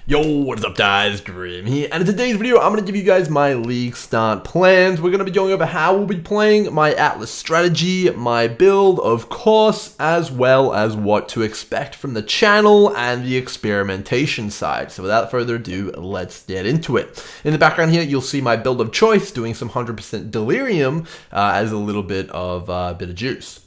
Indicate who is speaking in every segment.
Speaker 1: Yo, what's up guys, Grim here, and in today's video I'm going to give you guys my league start plans. We're going to be going over how we'll be playing, my Atlas strategy, my build of course, as well as what to expect from the channel and the experimentation side. So without further ado, let's get into it. In the background here you'll see my build of choice doing some 100% delirium as a little bit of juice.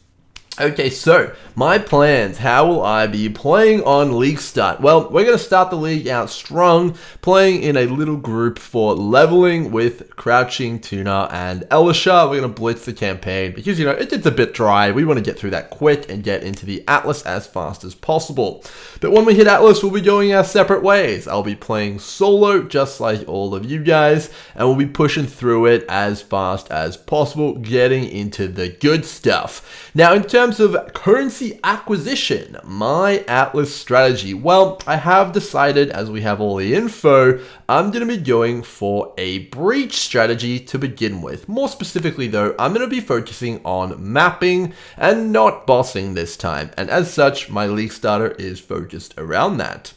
Speaker 1: Okay, so my plans, how will I be playing on League Start? Well, we're going to start the league out strong, playing in a little group for leveling with Crouching, Tuna, and Elisha. We're going to blitz the campaign because, it's a bit dry. We want to get through that quick and get into the Atlas as fast as possible. But when we hit Atlas, we'll be going our separate ways. I'll be playing solo, just like all of you guys, and we'll be pushing through it as fast as possible, getting into the good stuff. Now, in terms of currency acquisition, my Atlas strategy, well, I have decided, as we have all the info, I'm going to be going for a breach strategy to begin with. More specifically though, I'm going to be focusing on mapping and not bossing this time, and as such, my league starter is focused around that.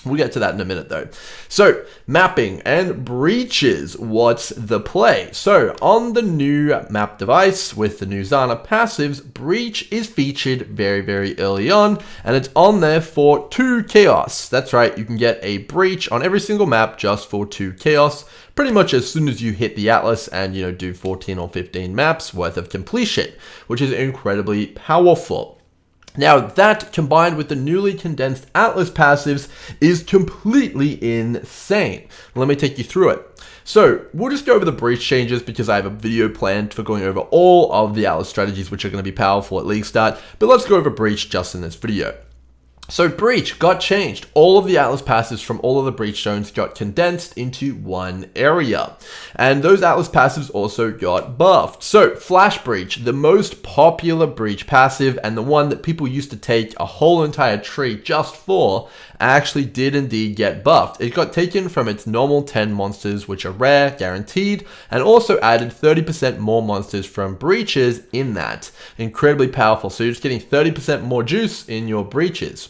Speaker 1: We'll get to that in a minute though. So, mapping and breaches, what's the play? So, on the new map device with the new Zana passives, breach is featured very, very early on, and it's on there for 2 chaos. That's right, you can get a breach on every single map just for 2 chaos, pretty much as soon as you hit the Atlas and, do 14 or 15 maps worth of completion, which is incredibly powerful. Now, that combined with the newly condensed Atlas passives is completely insane. Let me take you through it. So, we'll just go over the breach changes because I have a video planned for going over all of the Atlas strategies which are going to be powerful at League Start, but let's go over breach just in this video. So breach got changed. All of the Atlas passives from all of the breach zones got condensed into one area. And those Atlas passives also got buffed. So flash breach, the most popular breach passive and the one that people used to take a whole entire tree just for, actually did indeed get buffed. It got taken from its normal 10 monsters, which are rare, guaranteed, and also added 30% more monsters from breaches in that. Incredibly powerful. So you're just getting 30% more juice in your breaches.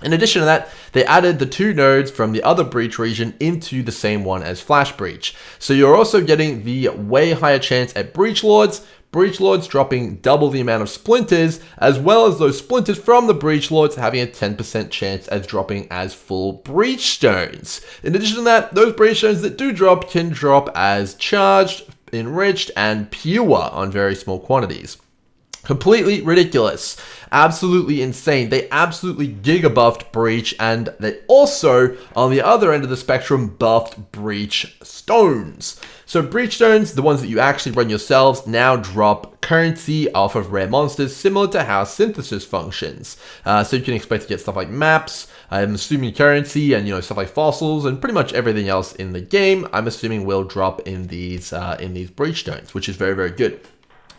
Speaker 1: In addition to that, they added the 2 nodes from the other breach region into the same one as Flash Breach. So you're also getting the way higher chance at Breach Lords dropping double the amount of splinters, as well as those splinters from the Breach Lords having a 10% chance as dropping as full Breach Stones. In addition to that, those Breach Stones that do drop can drop as charged, enriched, and pure on very small quantities. Completely ridiculous. Absolutely insane. They absolutely giga-buffed Breach, and they also, on the other end of the spectrum, buffed Breach Stones. So Breach Stones, the ones that you actually run yourselves, now drop currency off of rare monsters, similar to how Synthesis functions. So you can expect to get stuff like maps, I'm assuming currency, and stuff like fossils, and pretty much everything else in the game, I'm assuming will drop in these Breach Stones, which is very, very good.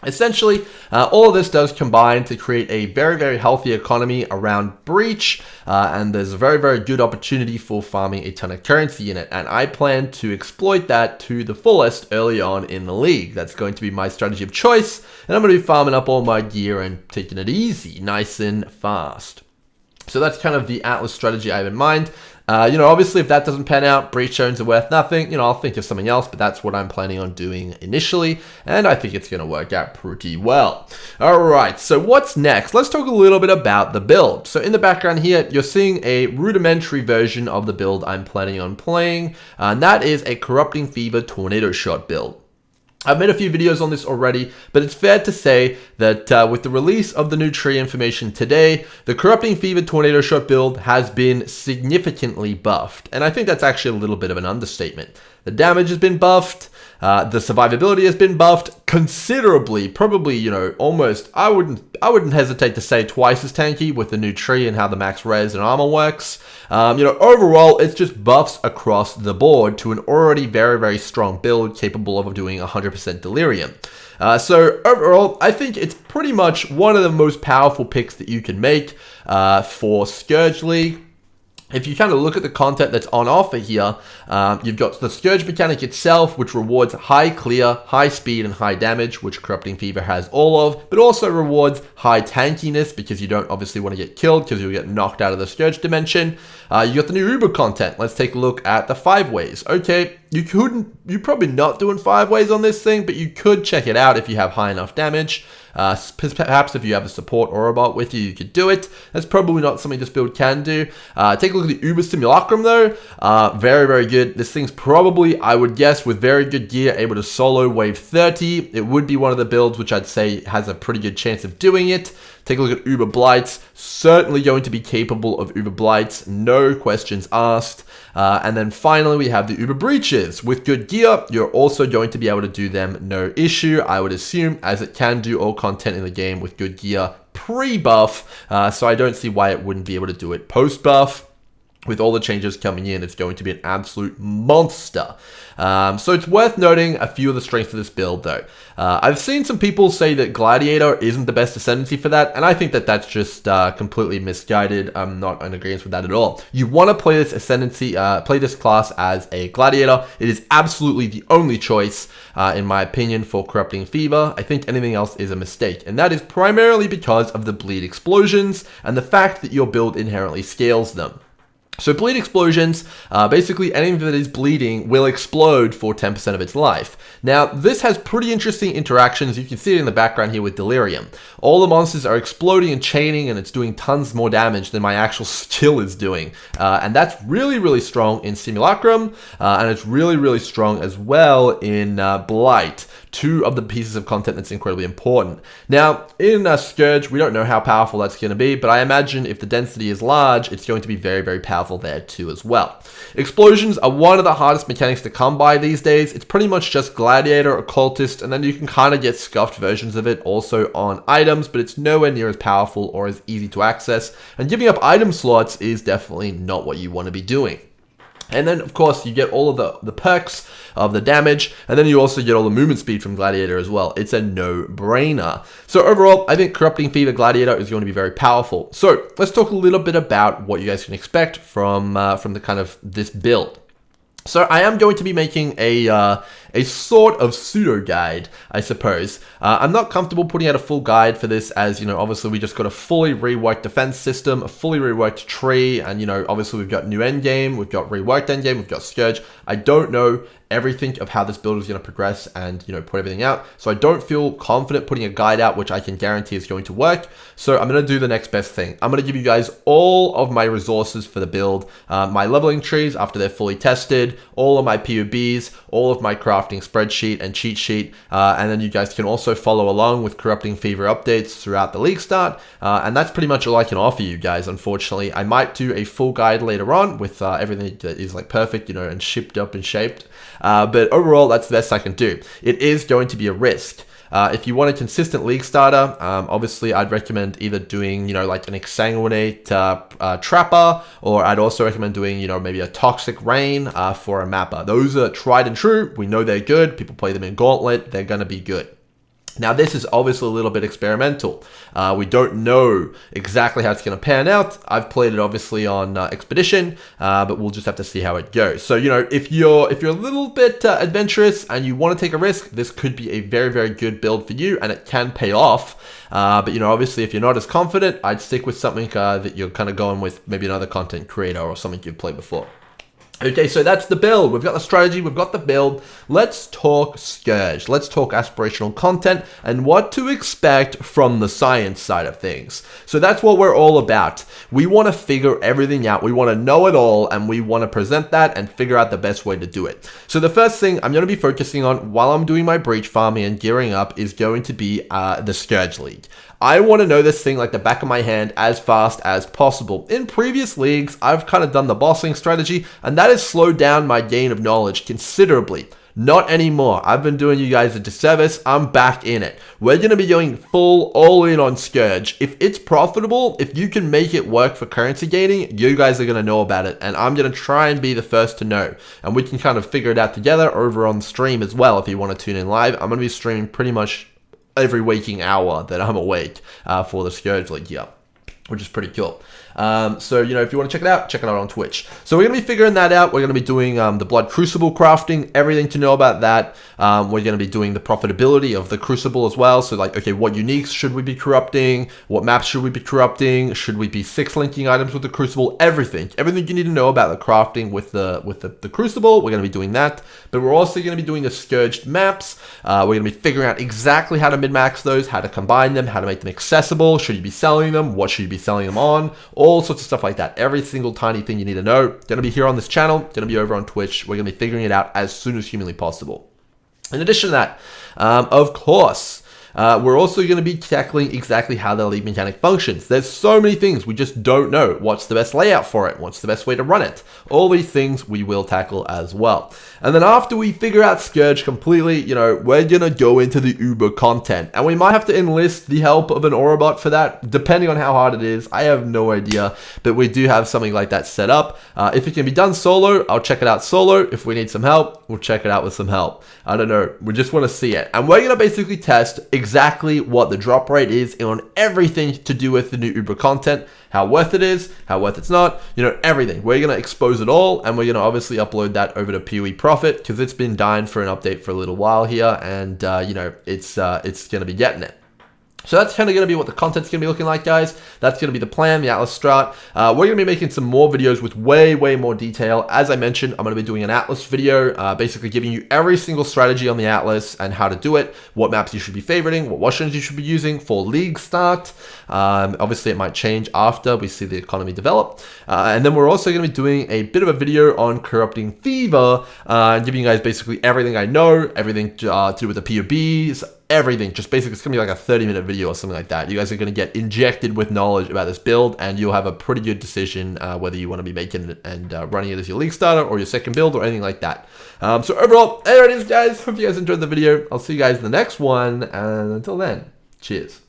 Speaker 1: Essentially, all of this does combine to create a very, very healthy economy around breach, and there's a very, very good opportunity for farming a ton of currency in it, and I plan to exploit that to the fullest early on in the league. That's going to be my strategy of choice, and I'm going to be farming up all my gear and taking it easy, nice and fast. So that's kind of the Atlas strategy I have in mind. Obviously if that doesn't pan out, breach zones are worth nothing, I'll think of something else, but that's what I'm planning on doing initially, and I think it's going to work out pretty well. Alright, so what's next? Let's talk a little bit about the build. So in the background here, you're seeing a rudimentary version of the build I'm planning on playing, and that is a Corrupting Fever Tornado Shot build. I've made a few videos on this already, but it's fair to say that with the release of the new tree information today, the Corrupting Fever Tornado Shot build has been significantly buffed, and I think that's actually a little bit of an understatement. The damage has been buffed, the survivability has been buffed considerably, probably, almost, I wouldn't hesitate to say twice as tanky with the new tree and how the max res and armor works. Overall, it's just buffs across the board to an already very, very strong build capable of doing 100% delirium. So overall, I think it's pretty much one of the most powerful picks that you can make for Scourge League. if you kind of look at the content that's on offer here, you've got the Scourge mechanic itself, which rewards high clear, high speed, and high damage, which Corrupting Fever has all of, but also rewards high tankiness, because you don't obviously want to get killed, because you'll get knocked out of the Scourge dimension. You got the new Uber content. Let's take a look at the 5 ways. Okay, you're probably not doing 5 ways on this thing, but you could check it out if you have high enough damage. Perhaps if you have a support or a bot with you, you could do it. That's probably not something this build can do. Take a look at the Uber Simulacrum though. Very, very good. This thing's probably, I would guess, with very good gear, able to solo wave 30. It would be one of the builds which I'd say has a pretty good chance of doing it. Take a look at Uber Blights. Certainly going to be capable of Uber Blights. No questions asked. And then finally, we have the Uber Breaches. With good gear, you're also going to be able to do them no issue, I would assume, as it can do all content in the game with good gear pre-buff. So I don't see why it wouldn't be able to do it post-buff. With all the changes coming in, it's going to be an absolute monster. So it's worth noting a few of the strengths of this build, though. I've seen some people say that Gladiator isn't the best ascendancy for that, and I think that that's just completely misguided. I'm not in agreement with that at all. You want to play this ascendancy, play this class as a Gladiator. It is absolutely the only choice, in my opinion, for Corrupting Fever. I think anything else is a mistake, and that is primarily because of the bleed explosions and the fact that your build inherently scales them. So bleed explosions, basically anything that is bleeding will explode for 10% of its life. Now, this has pretty interesting interactions. You can see it in the background here with Delirium. All the monsters are exploding and chaining, and it's doing tons more damage than my actual skill is doing. And that's really, really strong in Simulacrum, and it's really, really strong as well in Blight. 2 of the pieces of content that's incredibly important. Now, in Scourge, we don't know how powerful that's going to be, but I imagine if the density is large, it's going to be very, very powerful there too as well. Explosions are one of the hardest mechanics to come by these days. It's pretty much just Gladiator, Occultist, and then you can kind of get scuffed versions of it also on items, but it's nowhere near as powerful or as easy to access, and giving up item slots is definitely not what you want to be doing. And then, of course, you get all of the perks of the damage, and then you also get all the movement speed from Gladiator as well. It's a no-brainer. So overall, I think Corrupting Fever Gladiator is going to be very powerful. So let's talk a little bit about what you guys can expect from the kind of this build. So I am going to be making a sort of pseudo guide, I suppose. I'm not comfortable putting out a full guide for this, as you know, obviously we just got a fully reworked defense system, a fully reworked tree, and you know, obviously we've got new endgame, we've got reworked endgame, we've got Scourge. I don't know everything of how this build is going to progress and, you know, put everything out. So I don't feel confident putting a guide out, which I can guarantee is going to work. So I'm going to do the next best thing. I'm going to give you guys all of my resources for the build, my leveling trees after they're fully tested, all of my POBs, all of my crafting spreadsheet and cheat sheet. And then you guys can also follow along with Corrupting Fever updates throughout the league start. And that's pretty much all I can offer you guys, unfortunately. I might do a full guide later on with everything that is like perfect, you know, and shipped up and shaped. But overall, that's the best I can do. It is going to be a risk. If you want a consistent league starter, obviously I'd recommend either doing, you know, like an Exsanguinate Trapper, or I'd also recommend doing, you know, maybe a Toxic Rain for a Mapper. Those are tried and true. We know they're good. People play them in Gauntlet. They're going to be good. Now, this is obviously a little bit experimental. We don't know exactly how it's going to pan out. I've played it obviously on Expedition, but we'll just have to see how it goes. So, you know, if you're a little bit adventurous and you want to take a risk, this could be a very, very good build for you, and it can pay off. But, you know, obviously, if you're not as confident, I'd stick with something that you're kind of going with, maybe another content creator or something you've played before. Okay, so that's the build. We've got the strategy, we've got the build. Let's talk Scourge. Let's talk aspirational content and what to expect from the science side of things. So that's what we're all about. We want to figure everything out. We want to know it all, and we want to present that and figure out the best way to do it. So the first thing I'm going to be focusing on while I'm doing my breach farming and gearing up is going to be the Scourge League. I want to know this thing like the back of my hand as fast as possible. In previous leagues, I've kind of done the bossing strategy, and that has slowed down my gain of knowledge considerably. Not anymore. I've been doing you guys a disservice. I'm back in it. We're going to be going full all in on Scourge. If it's profitable, if you can make it work for currency gaining, you guys are going to know about it, and I'm going to try and be the first to know. And we can kind of figure it out together over on stream as well if you want to tune in live. I'm going to be streaming pretty much every waking hour that I'm awake for the Scourge League here, which is pretty cool. So, you know, if you want to check it out on Twitch. So we're going to be figuring that out. We're going to be doing the Blood Crucible crafting, everything to know about that. We're going to be doing the profitability of the Crucible as well. So like, okay, what uniques should we be corrupting? What maps should we be corrupting? Should we be 6-linking items with the Crucible? Everything you need to know about the crafting with the Crucible. We're going to be doing that. But we're also going to be doing the Scourged maps. We're going to be figuring out exactly how to min-max those, how to combine them, how to make them accessible. Should you be selling them? What should you be selling them on? All sorts of stuff like that. Every single tiny thing you need to know. Going to be here on this channel. Going to be over on Twitch. We're going to be figuring it out as soon as humanly possible. In addition to that, of course, we're also going to be tackling exactly how the league mechanic functions. There's so many things we just don't know. What's the best layout for it? What's the best way to run it? All these things we will tackle as well. And then after we figure out Scourge completely, you know, we're going to go into the Uber content. And we might have to enlist the help of an Aurabot for that, depending on how hard it is. I have no idea, but we do have something like that set up. If it can be done solo, I'll check it out solo. If we need some help, we'll check it out with some help. I don't know. We just want to see it. And we're going to basically test exactly what the drop rate is on everything to do with the new Uber content, how worth it is, how worth it's not, you know, everything. We're going to expose it all, and we're going to obviously upload that over to PoE Profit because it's been dying for an update for a little while here, and you know, it's going to be getting it. So that's kind of going to be what the content's going to be looking like, guys. That's going to be the plan, the Atlas strat. We're going to be making some more videos with way more detail. As I mentioned, I'm going to be doing an Atlas video, basically giving you every single strategy on the Atlas and how to do it, what maps you should be favoriting, what washings you should be using for league start. Obviously, it might change after we see the economy develop. And then we're also going to be doing a bit of a video on Corrupting Fever, giving you guys basically everything I know, everything to do with the POBs, everything. Just basically, it's gonna be like a 30-minute video or something like that. You guys are gonna get injected with knowledge about this build, and you'll have a pretty good decision whether you want to be making it and running it as your league starter or your second build or anything like that. So overall, there it is, guys. Hope you guys enjoyed the video. I'll see you guys in the next one, and until then, cheers.